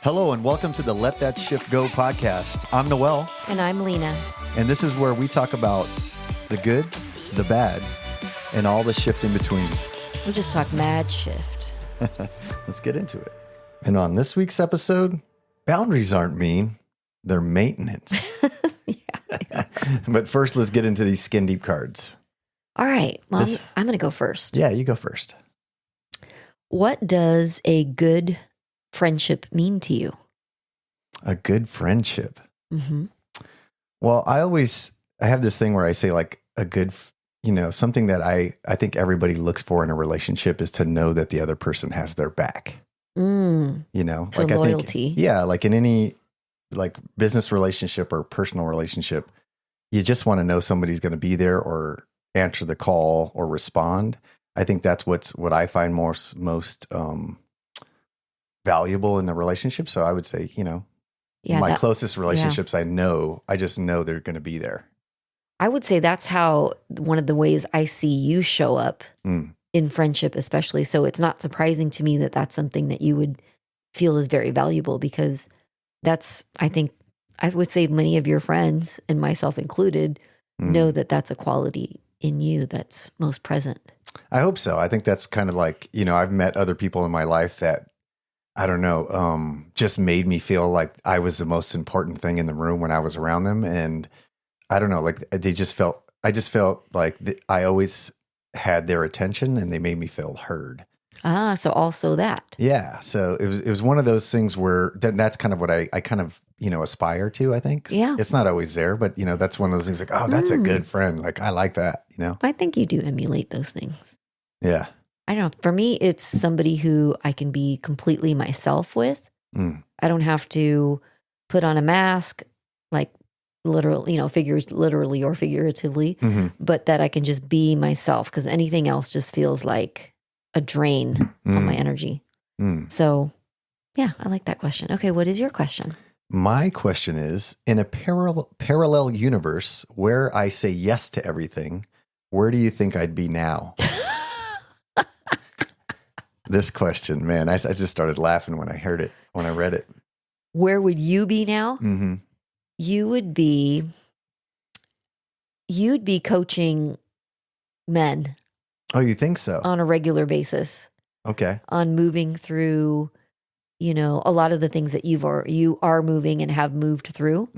Hello and welcome to the Let That Shift Go podcast. I'm Noel. And I'm Lena. And this is where we talk about the good, the bad, and all the shift in between. We'll just talk mad shift. Let's get into it. And on this week's episode, boundaries aren't mean, they're maintenance. Yeah. But first, let's get into these skin deep cards. All right. Well, I'm going to go first. Yeah, you go first. What does a good friendship mean to you? A good friendship. Mm-hmm. Well, I have this thing where I say like a good, something that I think everybody looks for in a relationship is to know that the other person has their back. So like loyalty. I think, like in any like business relationship or personal relationship, you just want to know somebody's going to be there or answer the call or respond. I think that's what I find most valuable in the relationship. So I would say, my closest relationships, I just know they're going to be there. I would say that's how one of the ways I see you show up in friendship, especially. So it's not surprising to me that that's something that you would feel is very valuable, because I would say many of your friends, and myself included, know that that's a quality in you that's most present. I hope so. I think that's kind of like, I've met other people in my life that, I don't know, just made me feel like I was the most important thing in the room when I was around them. And I don't know, like I just felt like I always had their attention and they made me feel heard. So also that. Yeah. So it was one of those things where that's kind of what I kind of, aspire to, I think. Yeah. It's not always there, but that's one of those things like, oh, that's a good friend. Like, I like that, I think you do emulate those things. Yeah. I don't know. For me, it's somebody who I can be completely myself with. I don't have to put on a mask, like literally or figuratively, but that I can just be myself, because anything else just feels like a drain on my energy. So, yeah, I like that question. Okay, what is your question? My question is, in a parallel universe where I say yes to everything, where do you think I'd be now? This question, man, I just started laughing when I read it. Where would you be now? Mm-hmm. You'd be coaching men. Oh, you think so? On a regular basis. Okay. On moving through, a lot of the things that you are moving and have moved through.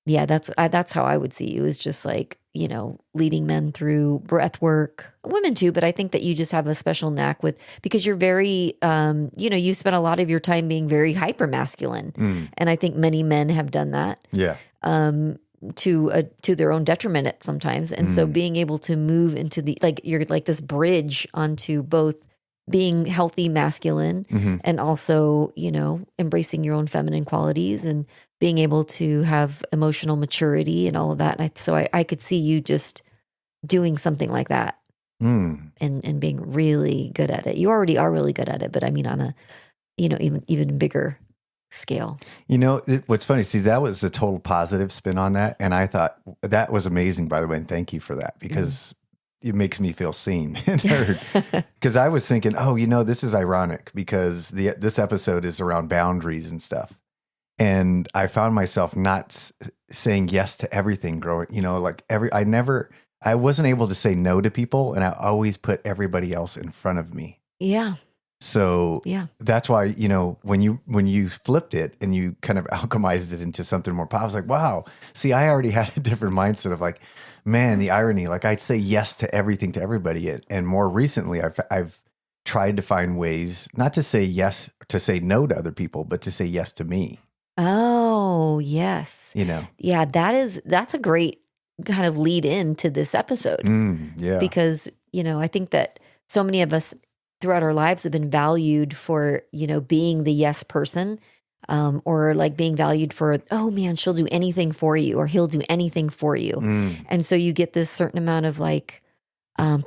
Yeah, that's how I would see you, is just like, leading men through breath work, women too, but I think that you just have a special knack because you're very, you spend a lot of your time being very hyper masculine. And I think many men have done that. Yeah. To their own detriment at sometimes. And so being able to move into you're like this bridge onto both being healthy masculine and also, embracing your own feminine qualities and being able to have emotional maturity and all of that. And I could see you just doing something like that and being really good at it. You already are really good at it, but I mean on a, even bigger scale. What's funny, see, that was a total positive spin on that. And I thought that was amazing, by the way. And thank you for that, because it makes me feel seen and heard. Because I was thinking, this is ironic because this episode is around boundaries and stuff. And I found myself not saying yes to everything growing, I wasn't able to say no to people, and I always put everybody else in front of me. Yeah. So that's why, when you flipped it and you kind of alchemized it into something more positive, I was like, wow, see, I already had a different mindset of like, man, the irony, like I'd say yes to everything to everybody. And more recently, I've tried to find ways not to say yes, to say no to other people, but to say yes to me. Oh, yes. Yeah, that's a great kind of lead in to this episode. Yeah. Because, I think that so many of us throughout our lives have been valued for, being the yes person, or like being valued for, oh man, she'll do anything for you, or he'll do anything for you. And so you get this certain amount of like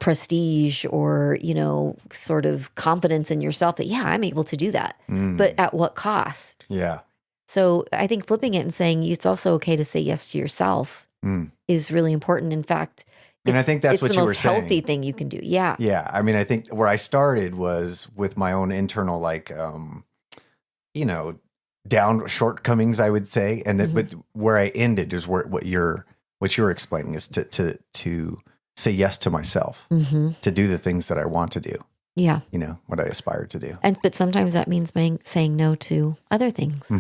prestige or, sort of confidence in yourself that, yeah, I'm able to do that. But at what cost? Yeah. So I think flipping it and saying it's also okay to say yes to yourself is really important. In fact, and I think that's what you were saying. It's the most healthy thing you can do. Yeah. Yeah. I mean, I think where I started was with my own internal, like, down shortcomings, I would say. And then, but where I ended is what you're explaining is to say yes to myself, to do the things that I want to do. Yeah. What I aspire to do. But sometimes that means saying no to other things.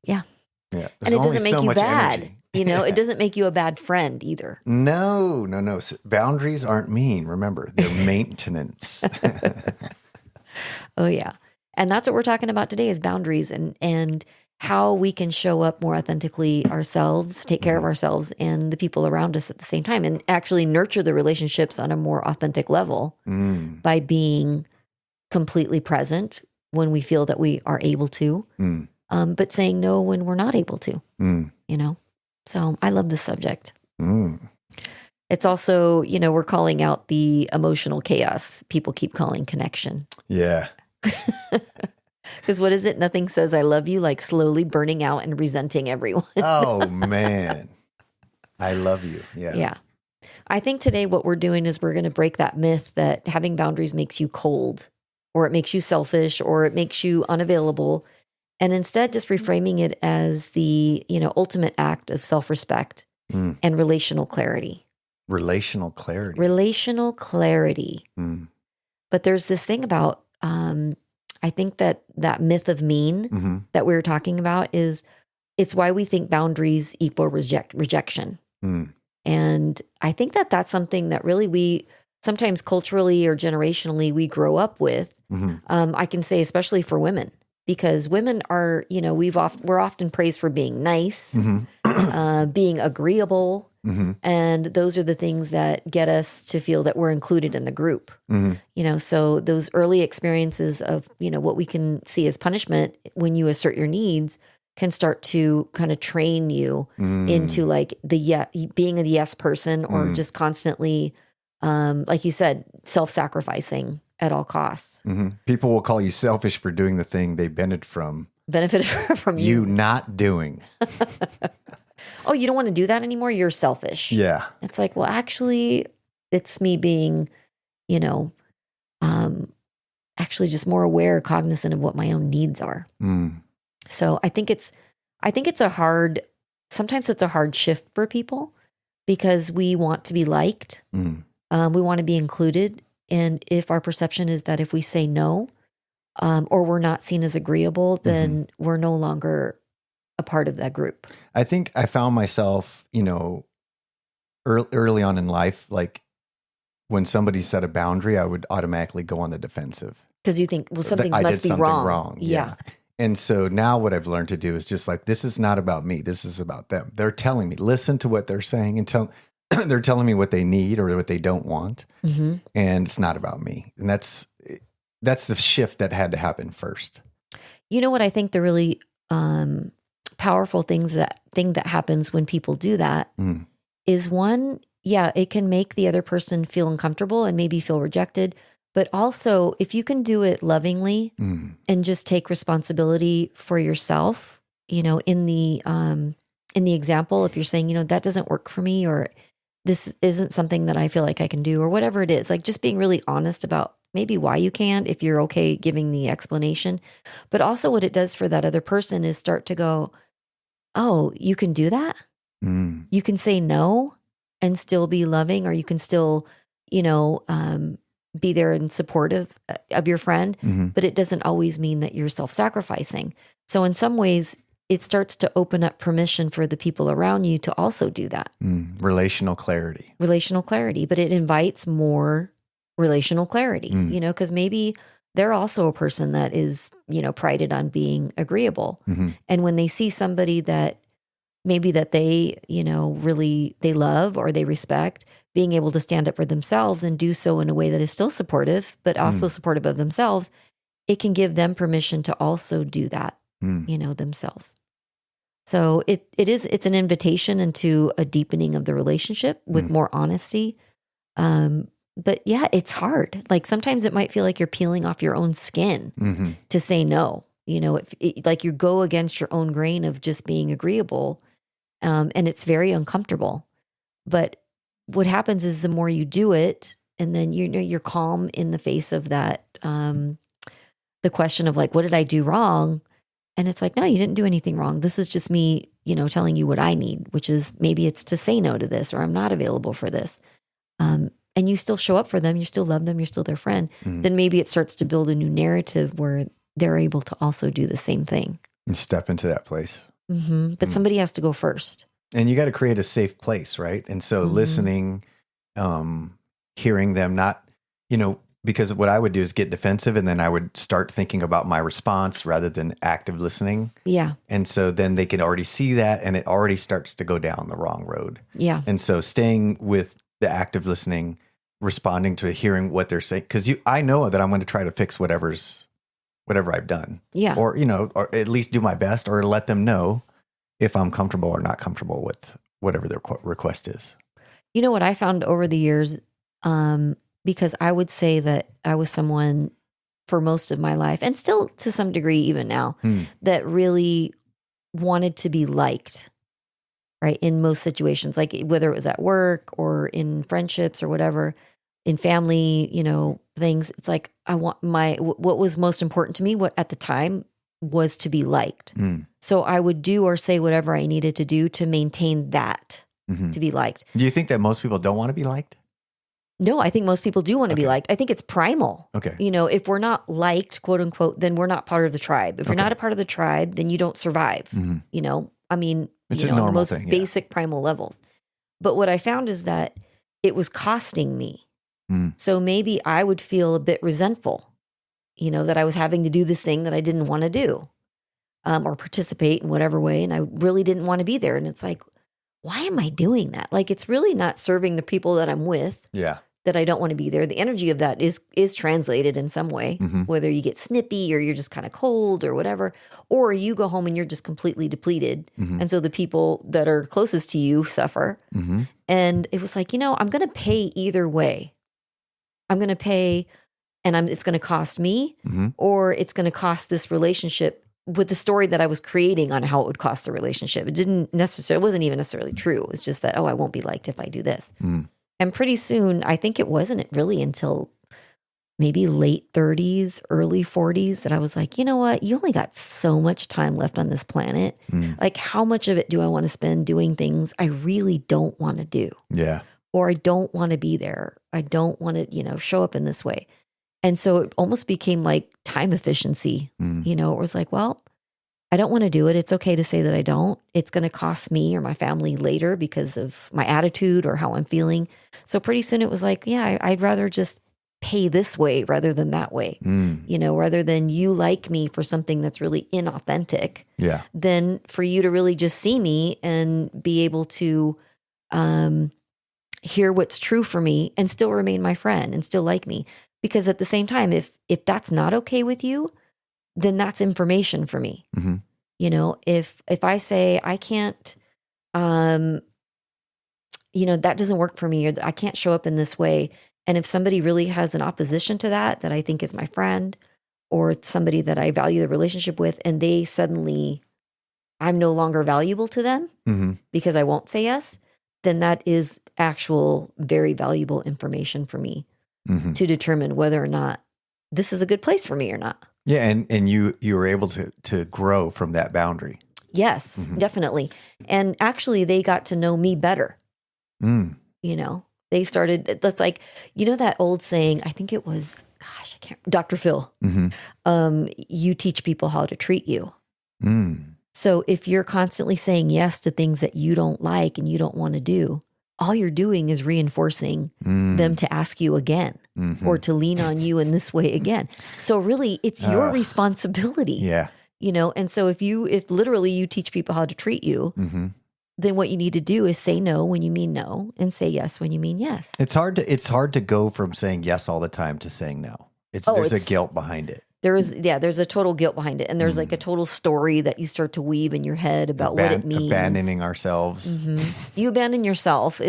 Yeah. Yeah. And it doesn't make you bad. Energy. It doesn't make you a bad friend either. No. Boundaries aren't mean. Remember, they're maintenance. Oh yeah. And that's what we're talking about today is boundaries and how we can show up more authentically ourselves, take care of ourselves and the people around us at the same time, and actually nurture the relationships on a more authentic level by being completely present when we feel that we are able to, but saying no when we're not able to, So I love this subject. It's also, we're calling out the emotional chaos people keep calling connection. Yeah. Because what is it? Nothing says I love you like slowly burning out and resenting everyone. Oh, man. I love you. Yeah. Yeah. I think today what we're doing is we're going to break that myth that having boundaries makes you cold or it makes you selfish or it makes you unavailable. And instead just reframing it as the, ultimate act of self-respect and relational clarity. Relational clarity. Relational clarity. But there's this thing about, I think that myth of mean that we were talking about it's why we think boundaries equal rejection. And I think that that's something that really we sometimes culturally or generationally we grow up with. I can say especially for women, because women are, we're often praised for being nice, being agreeable. And those are the things that get us to feel that we're included in the group. So those early experiences of, what we can see as punishment when you assert your needs can start to kind of train you into like being a yes person or just constantly, like you said, self-sacrificing at all costs. People will call you selfish for doing the thing they benefited from you not doing. Oh, you don't want to do that anymore? You're selfish. Yeah. It's like, well, actually, it's me being, actually just more aware, cognizant of what my own needs are. So I think it's sometimes it's a hard shift for people because we want to be liked. We want to be included. And if our perception is that if we say no, or we're not seen as agreeable, then we're no longer a part of that group. I think I found myself, early on in life, like when somebody set a boundary, I would automatically go on the defensive. Because you think, well, something must be wrong. Yeah. And so now what I've learned to do is just like, this is not about me. This is about them. They're telling me, listen to what they're saying and they're telling me what they need or what they don't want. And it's not about me. And that's the shift that had to happen first. You know what I think the really powerful thing that happens when people do that is one, it can make the other person feel uncomfortable and maybe feel rejected. But also, if you can do it lovingly and just take responsibility for yourself, in the example, if you're saying, that doesn't work for me, or this isn't something that I feel like I can do, or whatever it is, like just being really honest about maybe why you can't, if you're okay giving the explanation. But also what it does for that other person is start to go, oh, you can do that? You can say no and still be loving, or you can still, be there and supportive of your friend, but it doesn't always mean that you're self-sacrificing. So in some ways, it starts to open up permission for the people around you to also do that. Relational clarity. But it invites more relational clarity, because maybe they're also a person that is, prided on being agreeable. And when they see somebody that maybe that they, really they love or they respect, being able to stand up for themselves and do so in a way that is still supportive, but also supportive of themselves, it can give them permission to also do that, themselves. So it's an invitation into a deepening of the relationship with more honesty. But yeah, it's hard. Like sometimes it might feel like you're peeling off your own skin to say no. Like you go against your own grain of just being agreeable, and it's very uncomfortable. But what happens is the more you do it, and then you're calm in the face of that, the question of like, what did I do wrong? And it's like, no, you didn't do anything wrong. This is just me, telling you what I need, which is maybe it's to say no to this, or I'm not available for this. And you still show up for them. You still love them. You're still their friend. Then maybe it starts to build a new narrative where they're able to also do the same thing. And step into that place. But somebody has to go first. And you got to create a safe place, right? And so listening, hearing them, not, because what I would do is get defensive, and then I would start thinking about my response rather than active listening. Yeah. And so then they can already see that, and it already starts to go down the wrong road. Yeah. And so staying with the active listening, responding to hearing what they're saying, because I know that I'm going to try to fix whatever I've done. Yeah. Or, or at least do my best, or let them know if I'm comfortable or not comfortable with whatever their request is. You know what I found over the years, because I would say that I was someone for most of my life, and still to some degree even now, that really wanted to be liked, right? In most situations, like whether it was at work or in friendships or whatever, in family, things. It's like I want what was most important to me, what at the time was to be liked. So I would do or say whatever I needed to do to maintain that, to be liked. Do you think that most people don't want to be liked? No, I think most people do want to be liked. I think it's primal. Okay. If we're not liked, quote unquote, then we're not part of the tribe. If you're not a part of the tribe, then you don't survive. I mean, it's on the most basic primal levels. But what I found is that it was costing me. So maybe I would feel a bit resentful, that I was having to do this thing that I didn't want to do, or participate in whatever way. And I really didn't want to be there. And it's like, why am I doing that? Like, it's really not serving the people that I'm with. Yeah. That I don't want to be there. The energy of that is translated in some way, whether you get snippy or you're just kind of cold or whatever, or you go home and you're just completely depleted. And so the people that are closest to you suffer. And it was like, I'm going to pay either way. I'm going to pay, and it's going to cost me, or it's going to cost this relationship with the story that I was creating on how it would cost the relationship. It wasn't even necessarily true. It's just that, I won't be liked if I do this. And pretty soon, I think it wasn't really until maybe late 30s, early 40s that I was like, you know what? You only got so much time left on this planet. Like, how much of it do I want to spend doing things I really don't want to do? Yeah. Or I don't want to be there. I don't want to, show up in this way. And so it almost became like time efficiency. It was like, well, I don't want to do it. It's okay to say that I don't. It's going to cost me or my family later because of my attitude or how I'm feeling. So pretty soon it was like, yeah, I'd rather just pay this way rather than that way, rather than you like me for something that's really inauthentic, than for you to really just see me and be able to hear what's true for me and still remain my friend and still like me. Because at the same time, if that's not okay with you, then that's information for me. If I say I can't, that doesn't work for me, or I can't show up in this way. And if somebody really has an opposition to that I think is my friend, or somebody that I value the relationship with, and they suddenly, I'm no longer valuable to them because I won't say yes, then that is actual very valuable information for me to determine whether or not this is a good place for me or not. Yeah, and you were able to grow from that boundary. Yes, definitely. And actually, they got to know me better. They started, that's like, that old saying, I think it was, Dr. Phil, you teach people how to treat you. So if you're constantly saying yes to things that you don't like and you don't want to do, all you're doing is reinforcing them to ask you again or to lean on you in this way again. So really, it's your responsibility. Yeah. And so if literally you teach people how to treat you, then what you need to do is say no when you mean no and say yes when you mean yes. It's hard to go from saying yes all the time to saying no. There's a guilt behind it. There's a total guilt behind it. And there's like a total story that you start to weave in your head about what it means. Abandoning ourselves. You abandon yourself.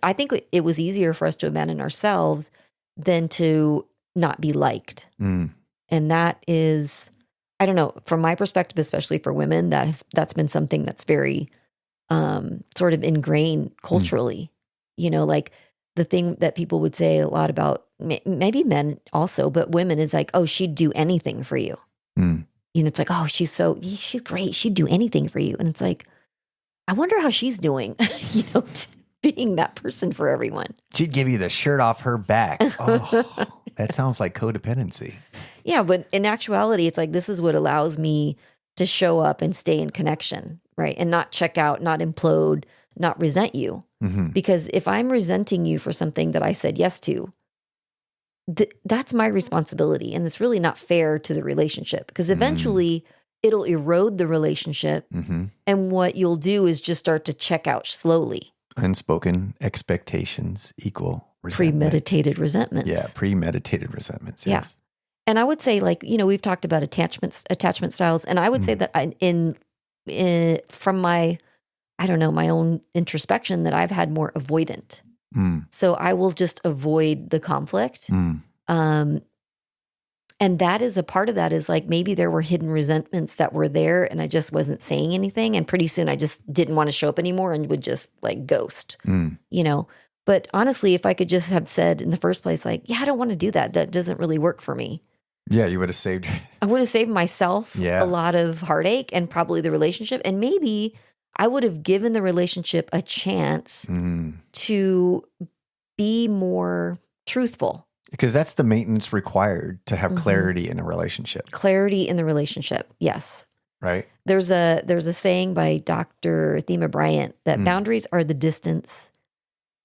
I think it was easier for us to abandon ourselves than to not be liked. And that is, I don't know, from my perspective, especially for women, that's been something that's very sort of ingrained culturally. Like the thing that people would say a lot about, maybe men also, but women, is like, oh, she'd do anything for you. it's like, oh, she's great. She'd do anything for you. And it's like, I wonder how she's doing, being that person for everyone. She'd give you the shirt off her back. Oh, that sounds like codependency. Yeah. But in actuality, it's like, this is what allows me to show up and stay in connection, right? And not check out, not implode, not resent you. Mm-hmm. Because if I'm resenting you for something that I said yes to, that's my responsibility. And it's really not fair to the relationship, because eventually it'll erode the relationship. Mm-hmm. And what you'll do is just start to check out slowly. Unspoken expectations equal resentment. Premeditated resentments. Yeah, premeditated resentments. Yes. Yeah. And I would say, like, we've talked about attachment styles. And I would say that from my own introspection, that I've had more avoidant. So I will just avoid the conflict. And that is a part of that, is like, maybe there were hidden resentments that were there and I just wasn't saying anything. And pretty soon I just didn't want to show up anymore and would just like ghost, But honestly, if I could just have said in the first place, like, yeah, I don't want to do that. That doesn't really work for me. Yeah, you would have saved. I would have saved myself a lot of heartache and probably the relationship. And maybe I would have given the relationship a chance to be more truthful. Because that's the maintenance required to have clarity in a relationship. Clarity in the relationship, yes. Right. There's a saying by Dr. Thema Bryant that boundaries are the distance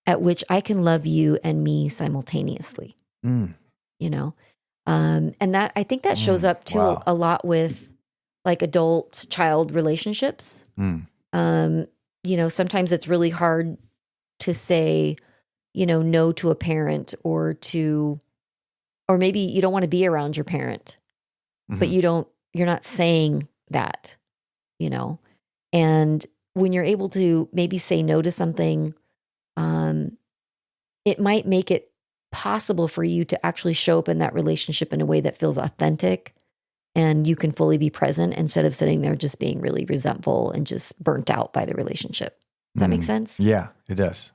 at which I can love you and me simultaneously. And that, I think that shows up too a lot with like adult-child relationships. Sometimes it's really hard to say, no to a parent, or maybe you don't want to be around your parent, but you're not saying that, and when you're able to maybe say no to something, it might make it possible for you to actually show up in that relationship in a way that feels authentic and you can fully be present, instead of sitting there just being really resentful and just burnt out by the relationship. Does that make sense? Yeah, it does.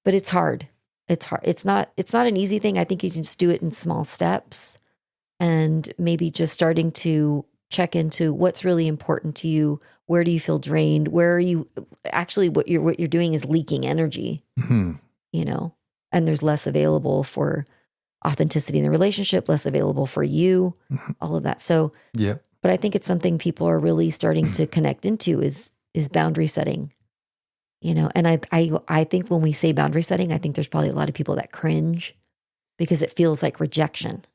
But it's hard. It's hard. It's not an easy thing. I think you can just do it in small steps, and maybe just starting to check into what's really important to you. Where do you feel drained? Where are you actually, what you're doing is leaking energy, and there's less available for authenticity in the relationship, less available for you, all of that. So, but I think it's something people are really starting to connect into is boundary setting. And I think when we say boundary setting, I think there's probably a lot of people that cringe because it feels like rejection.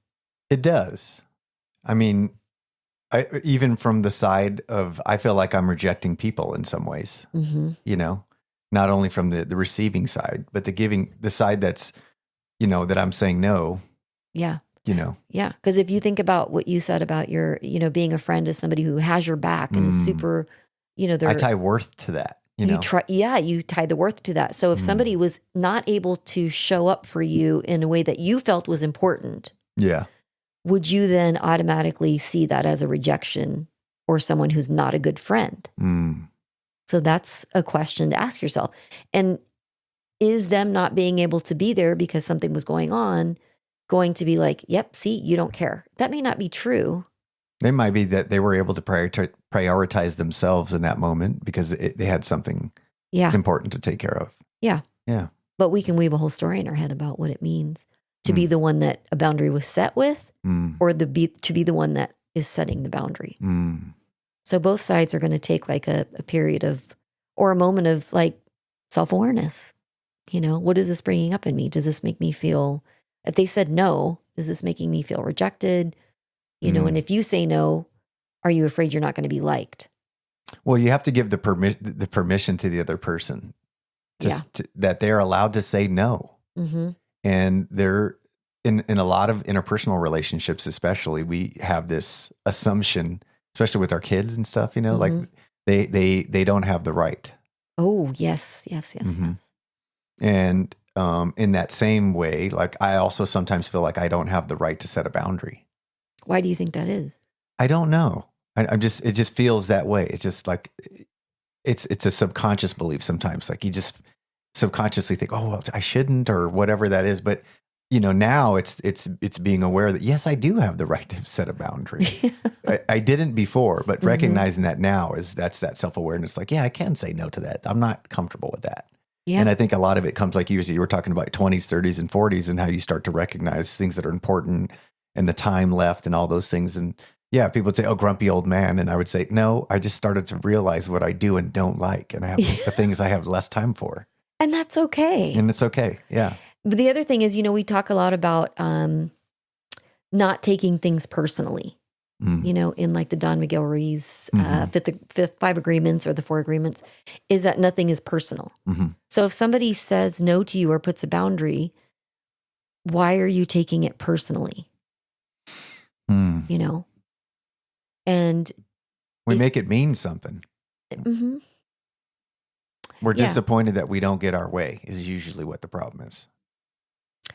It does. I mean, even from the side of, I feel like I'm rejecting people in some ways, not only from the receiving side, but the side that's, that I'm saying no. Yeah. Yeah. Because if you think about what you said about your, being a friend is somebody who has your back and is super, I tie worth to that. You tie the worth to that. So if somebody was not able to show up for you in a way that you felt was important, would you then automatically see that as a rejection or someone who's not a good friend? So that's a question to ask yourself. And is them not being able to be there because something was going on going to be like, yep, see, you don't care? That may not be true. They might be that they were able to prioritize themselves in that moment because they had something important to take care of. Yeah. Yeah. But we can weave a whole story in our head about what it means to be the one that a boundary was set with, or to be the one that is setting the boundary. So both sides are going to take like a period of, or a moment of like self-awareness. What is this bringing up in me? Does this make me feel, if they said no, is this making me feel rejected? And if you say no, are you afraid you're not going to be liked? Well, you have to give the permission to the other person that they're allowed to say no. And they're in a lot of interpersonal relationships, especially, we have this assumption, especially with our kids and stuff, like they don't have the right. Oh, yes. And in that same way, like I also sometimes feel like I don't have the right to set a boundary. Why do you think that is? I don't know. it just feels that way. It's just like, it's a subconscious belief sometimes. Like you just subconsciously think, oh, well, I shouldn't, or whatever that is. But, now it's being aware that, yes, I do have the right to set a boundary. I didn't before, but recognizing that now that's that self-awareness. Like, yeah, I can say no to that. I'm not comfortable with that. Yeah. And I think a lot of it comes, like you were talking about 20s, 30s, and 40s, and how you start to recognize things that are important and the time left and all those things. And yeah, people would say, oh, grumpy old man. And I would say, no, I just started to realize what I do and don't like. And I have the things I have less time for. And that's okay. And it's okay. Yeah. But the other thing is, we talk a lot about not taking things personally. In like the Don Miguel Ruiz five agreements or the 4 agreements, is that nothing is personal. So if somebody says no to you or puts a boundary, why are you taking it personally? And we make it mean something. We're disappointed that we don't get our way is usually what the problem is.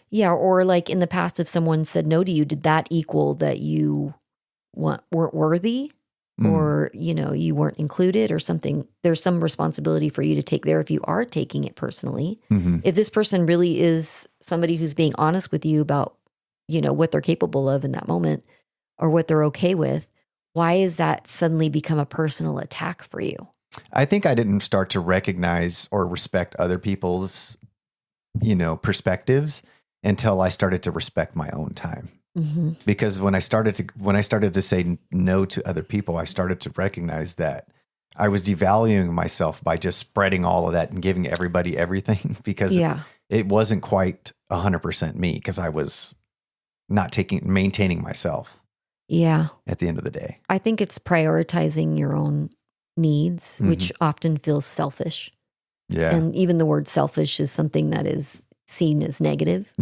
Yeah. Or like in the past, if someone said no to you, did that equal that you weren't worthy or, you weren't included or something? There's some responsibility for you to take there if you are taking it personally. If this person really is somebody who's being honest with you about, what they're capable of in that moment or what they're okay with, why is that suddenly become a personal attack for you? I think I didn't start to recognize or respect other people's, perspectives until I started to respect my own time. Because when I started to say no to other people, I started to recognize that I was devaluing myself by just spreading all of that and giving everybody everything because it wasn't quite 100% me because I was not maintaining myself. Yeah. At the end of the day, I think it's prioritizing your own needs, which often feels selfish. Yeah. And even the word selfish is something that is seen as negative.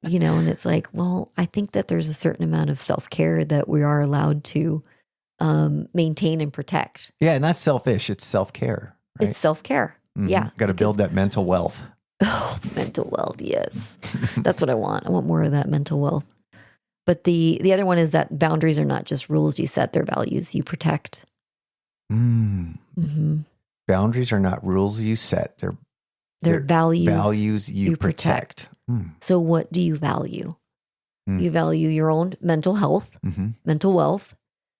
And it's like, well, I think that there's a certain amount of self-care that we are allowed to maintain and protect. Yeah, and that's selfish. It's self-care. Right? It's self-care. Yeah. Got to build that mental wealth. Oh, mental wealth. Yes. That's what I want. I want more of that mental wealth. But the other one is that boundaries are not just rules you set, they're values you protect. Boundaries are not rules you set. They're values you protect. So what do you value? You value your own mental health, mental wealth.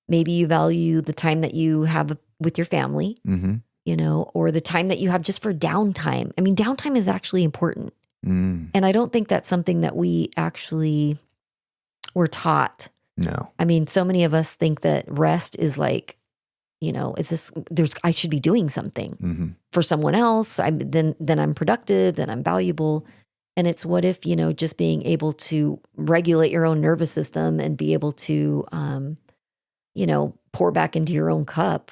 Maybe you value the time that you have with your family, or the time that you have just for downtime. I mean, downtime is actually important. And I don't think that's something that we actually were taught. No. I mean, so many of us think that rest is like, I should be doing something for someone else. Then I'm productive, then I'm valuable. And it's what if, just being able to regulate your own nervous system and be able to, pour back into your own cup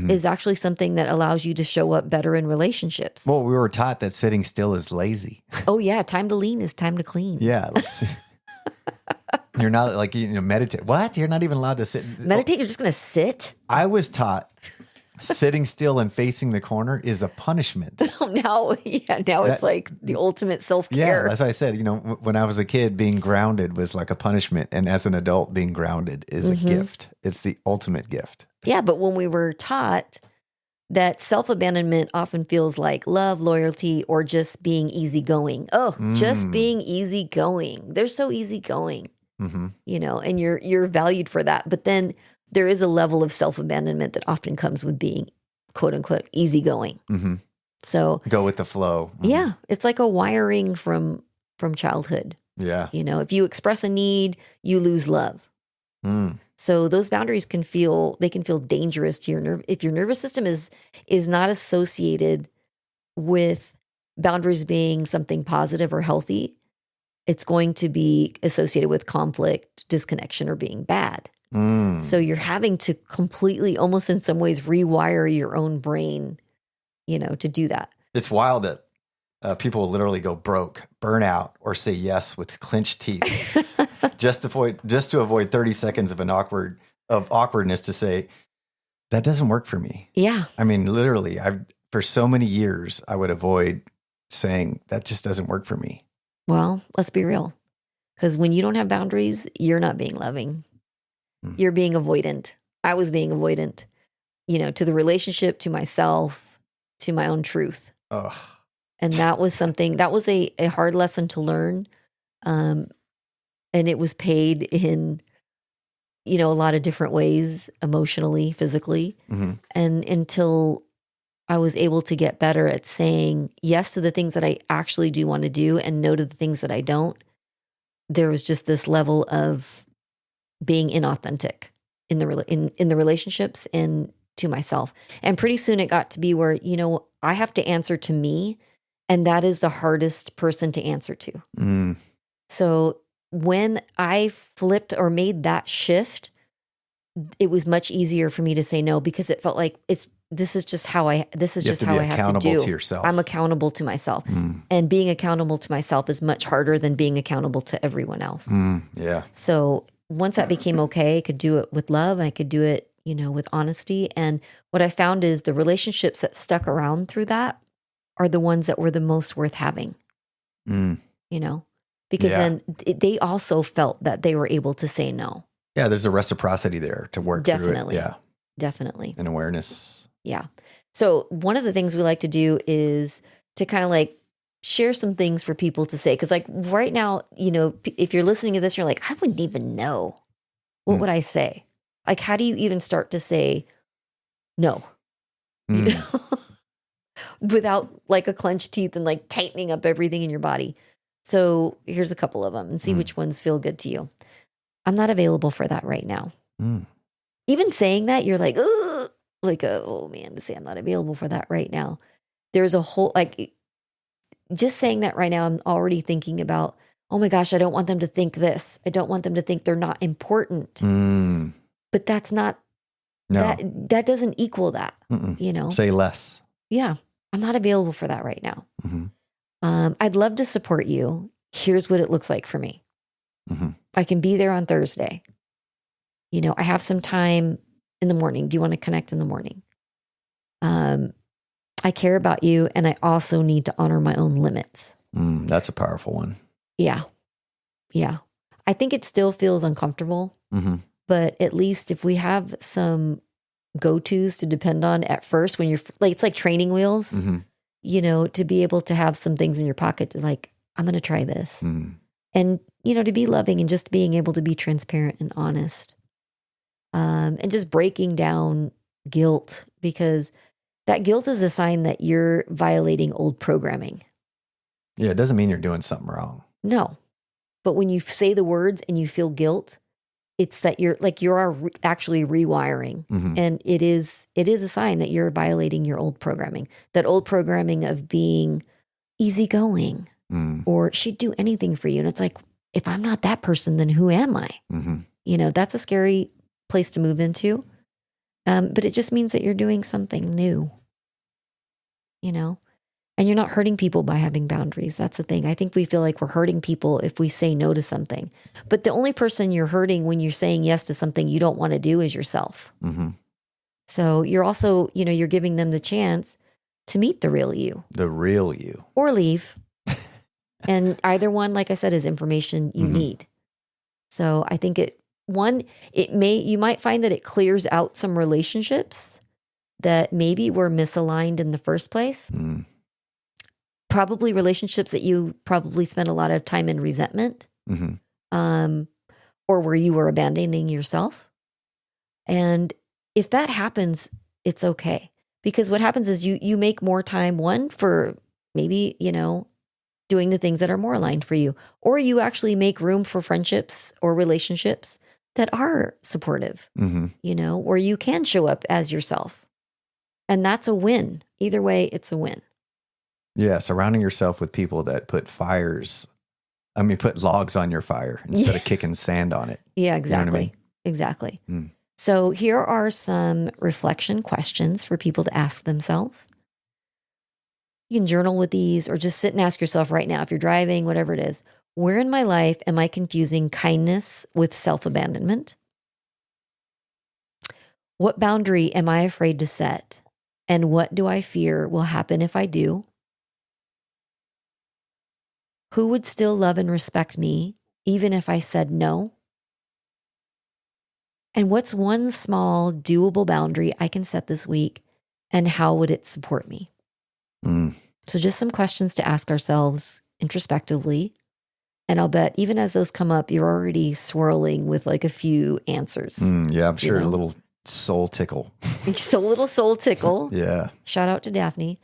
is actually something that allows you to show up better in relationships. Well, we were taught that sitting still is lazy. Oh yeah. Time to lean is time to clean. Yeah. You're not like, meditate. What? You're not even allowed to sit. Meditate? You're just going to sit? I was taught sitting still and facing the corner is a punishment. Now it's like the ultimate self-care. Yeah, that's what I said. When I was a kid, being grounded was like a punishment. And as an adult, being grounded is a gift. It's the ultimate gift. Yeah, but when we were taught that self-abandonment often feels like love, loyalty, or just being easygoing. Oh, just being easygoing. They're so easygoing. And you're valued for that. But then there is a level of self-abandonment that often comes with being quote unquote easygoing. So go with the flow. Yeah. It's like a wiring from childhood. Yeah. If you express a need, you lose love. So those boundaries can feel dangerous to your nerve. If your nervous system is not associated with boundaries being something positive or healthy, it's going to be associated with conflict, disconnection, or being bad. So you're having to completely, almost in some ways, rewire your own brain, to do that. It's wild that people will literally go broke, burn out, or say yes with clenched teeth, just to avoid 30 seconds of awkwardness to say, that doesn't work for me. Yeah. I mean, literally, for so many years, I would avoid saying that just doesn't work for me. Well, let's be real. Because when you don't have boundaries, you're not being loving. You're being avoidant. I was being avoidant, to the relationship, to myself, to my own truth. Ugh. And that was a hard lesson to learn. And it was paid in, a lot of different ways, emotionally, physically. And until I was able to get better at saying yes to the things that I actually do want to do and no to the things that I don't, there was just this level of being inauthentic in the relationships and to myself. And pretty soon it got to be where, I have to answer to me, and that is the hardest person to answer to. So when I flipped or made that shift, it was much easier for me to say no, because it felt like this is just how I have to do. To yourself. I'm accountable to myself. And being accountable to myself is much harder than being accountable to everyone else. Yeah. So once that became okay, I could do it with love. I could do it, with honesty. And what I found is the relationships that stuck around through that are the ones that were the most worth having, because then they also felt that they were able to say no. Yeah, there's a reciprocity there to work through it. Yeah, definitely. And awareness. Yeah. So one of the things we like to do is to kind of like share some things for people to say. Because like right now, if you're listening to this, you're like, I wouldn't even know. What would I say? Like, how do you even start to say no? Without like a clenched teeth and like tightening up everything in your body. So here's a couple of them and see which ones feel good to you. I'm not available for that right now. Even saying that, you're like, oh man, to say I'm not available for that right now. There's a whole, like, just saying that right now, I'm already thinking about, oh my gosh, I don't want them to think this. I don't want them to think they're not important. But that's not, that doesn't equal that, Say less. Yeah. I'm not available for that right now. I'd love to support you. Here's what it looks like for me. I can be there on Thursday. I have some time in the morning. Do you want to connect in the morning? I care about you, and I also need to honor my own limits. That's a powerful one. Yeah. Yeah. I think it still feels uncomfortable, but at least if we have some go-tos to depend on at first, when you're like, it's like training wheels, to be able to have some things in your pocket to like, I'm going to try this. And, to be loving and just being able to be transparent and honest. And just breaking down guilt, because that guilt is a sign that you're violating old programming. Yeah, it doesn't mean you're doing something wrong. No. But when you say the words and you feel guilt, it's that you're actually rewiring. And it is a sign that you're violating your old programming. That old programming of being easygoing or she'd do anything for you. And it's like, if I'm not that person, then who am I? That's a scary place to move into. But it just means that you're doing something new, and you're not hurting people by having boundaries. That's the thing. I think we feel like we're hurting people if we say no to something, but the only person you're hurting when you're saying yes to something you don't want to do is yourself. So you're also, you're giving them the chance to meet the real you, or leave. And either one, like I said, is information you need. So I think you might find that it clears out some relationships that maybe were misaligned in the first place. Probably relationships that you probably spent a lot of time in resentment, or where you were abandoning yourself. And if that happens, it's okay. Because what happens is you make more time, one, for maybe, doing the things that are more aligned for you, or you actually make room for friendships or relationships that are supportive, where you can show up as yourself. And that's a win. Either way, it's a win. Yeah, surrounding yourself with people that put logs on your fire instead of kicking sand on it. Yeah, exactly. You know what I mean? Exactly. So here are some reflection questions for people to ask themselves. You can journal with these, or just sit and ask yourself right now, if you're driving, whatever it is, where in my life am I confusing kindness with self-abandonment? What boundary am I afraid to set? And what do I fear will happen if I do? Who would still love and respect me, even if I said no? And what's one small, doable boundary I can set this week, and how would it support me? So just some questions to ask ourselves introspectively. And I'll bet even as those come up, you're already swirling with like a few answers. Yeah, I'm sure a little soul tickle. So little soul tickle. Yeah. Shout out to Daphne.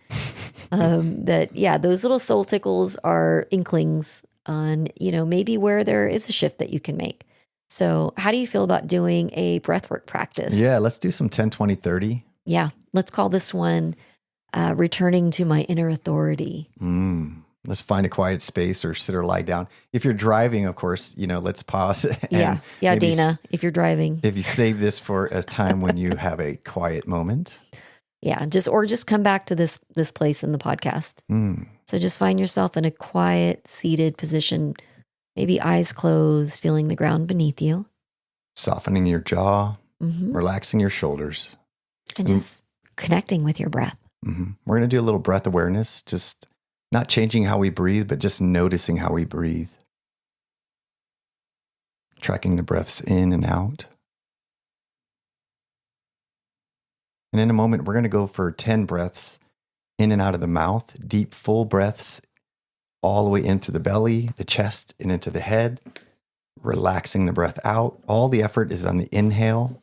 Those little soul tickles are inklings on, maybe where there is a shift that you can make. So how do you feel about doing a breathwork practice? Yeah, let's do some 10, 20, 30. Yeah, let's call this one returning to my inner authority. Let's find a quiet space or sit or lie down. If you're driving, of course, let's pause. Yeah, Dana, if you're driving. If you save this for a time when you have a quiet moment. Yeah, just come back to this place in the podcast. So just find yourself in a quiet, seated position, maybe eyes closed, feeling the ground beneath you. Softening your jaw, relaxing your shoulders. And just connecting with your breath. We're going to do a little breath awareness, just not changing how we breathe, but just noticing how we breathe. Tracking the breaths in and out. And in a moment, we're going to go for 10 breaths in and out of the mouth, deep, full breaths all the way into the belly, the chest, and into the head, relaxing the breath out. All the effort is on the inhale,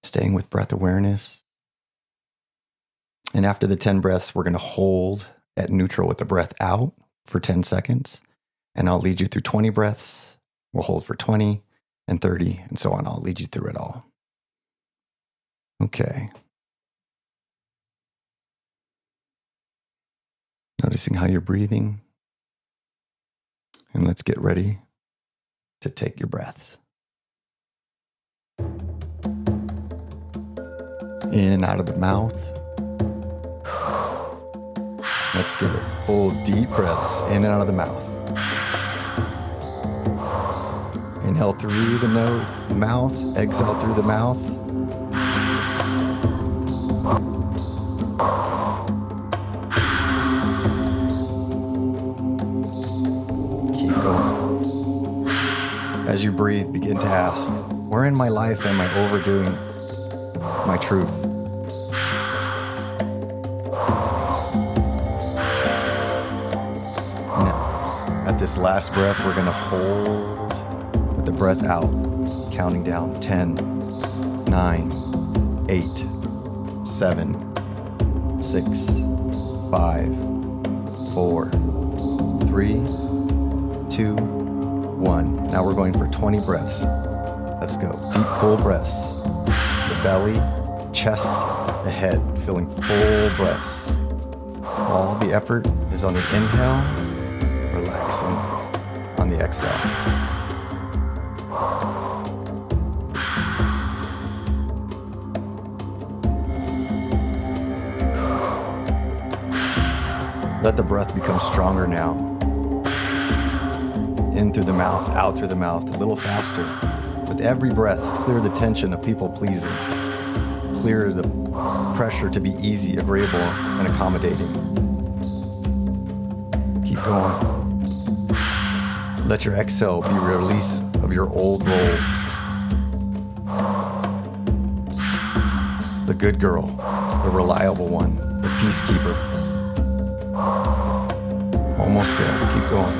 staying with breath awareness. And after the 10 breaths, we're going to hold at neutral with the breath out for 10 seconds. And I'll lead you through 20 breaths. We'll hold for 20 and 30 and so on. I'll lead you through it all. Okay. Noticing how you're breathing. And let's get ready to take your breaths. In and out of the mouth. Let's give it full deep breaths in and out of the mouth. Inhale through the mouth, exhale through the mouth. Keep going. As you breathe, begin to ask, where in my life am I overdoing my truth? At this last breath, we're going to hold with the breath out, counting down 10, 9, 8, 7, 6, 5, 4, 3, 2, 1. Now we're going for 20 breaths. Let's go. Deep, full breaths. The belly, chest, the head, feeling full breaths. All the effort is on the inhale, relaxing on the exhale. Let the breath become stronger now. In through the mouth, out through the mouth, a little faster. With every breath, clear the tension of people pleasing. Clear the pressure to be easy, agreeable, and accommodating. Keep going. Let your exhale be a release of your old roles. The good girl, the reliable one, the peacekeeper. Almost there. Keep going.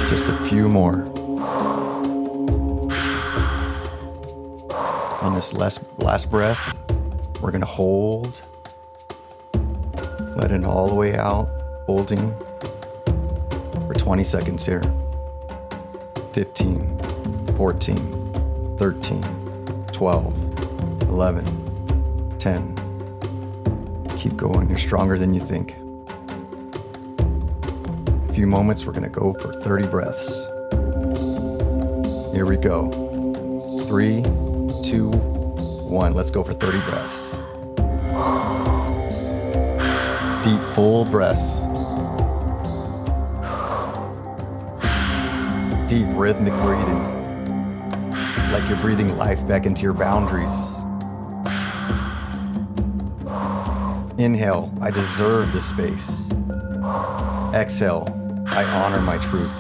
Just a few more. On this last breath, we're going to hold. Let it all the way out, holding for 20 seconds here. 15, 14, 13, 12, 11, 10. Keep going. You're stronger than you think. A few moments, we're going to go for 30 breaths. Here we go. 3, 2, 1. Let's go for 30 breaths. Deep, full breaths. Deep, rhythmic breathing. Like you're breathing life back into your boundaries. Inhale, I deserve this space. Exhale, I honor my truth.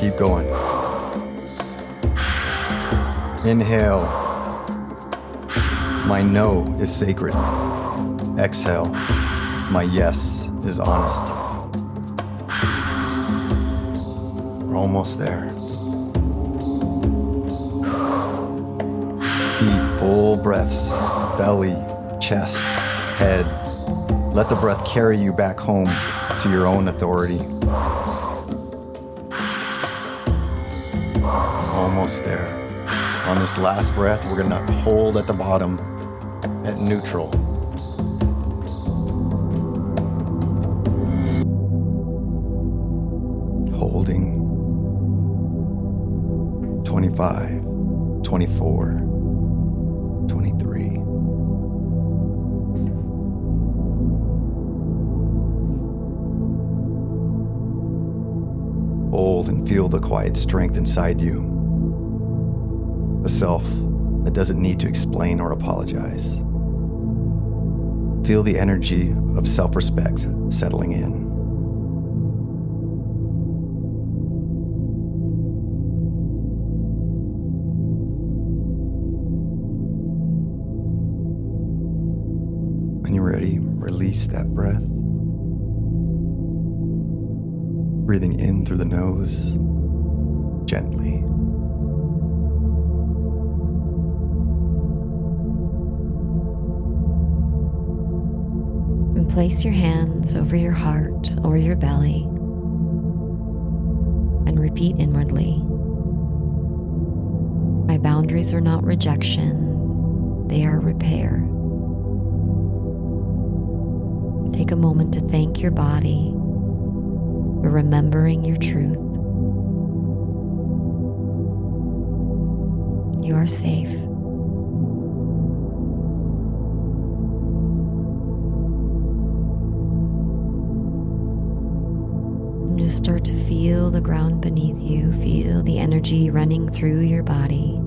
Keep going. Inhale. My no is sacred. Exhale. My yes is honest. We're almost there. Deep, full breaths. Belly, chest, head. Let the breath carry you back home to your own authority. Almost there. On this last breath, we're going to hold at the bottom at neutral. Holding. 25, 24, 23. Hold and feel the quiet strength inside you. The self that doesn't need to explain or apologize. Feel the energy of self-respect settling in. When you're ready, release that breath. Breathing in through the nose, gently. And place your hands over your heart or your belly and repeat inwardly. My boundaries are not rejection, they are repair. Take a moment to thank your body for remembering your truth. You are safe. And just start to feel the ground beneath you. Feel the energy running through your body.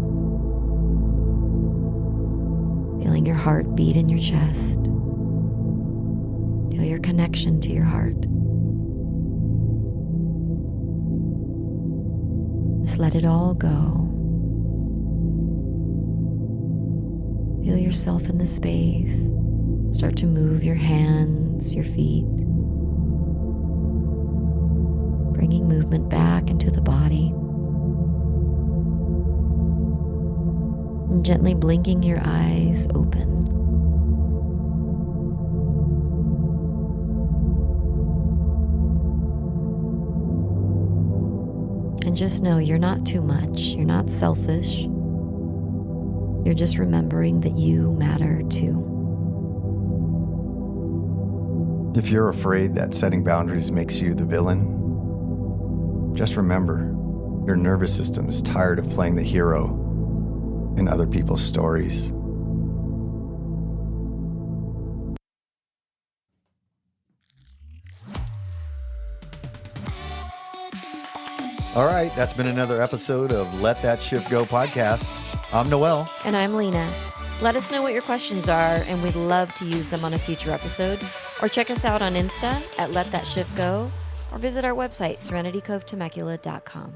Feeling your heart beat in your chest. Feel your connection to your heart. Just let it all go. Feel yourself in the space. Start to move your hands, your feet, bringing movement back into the body. And gently blinking your eyes open. And just know you're not too much. You're not selfish. You're just remembering that you matter too. If you're afraid that setting boundaries makes you the villain, just remember, your nervous system is tired of playing the hero in other people's stories. All right, that's been another episode of Let That Shift Go podcast. I'm Noel. And I'm Lena. Let us know what your questions are, and we'd love to use them on a future episode. Or check us out on Insta at Let That Shift Go, or visit our website, serenitycovetemecula.com.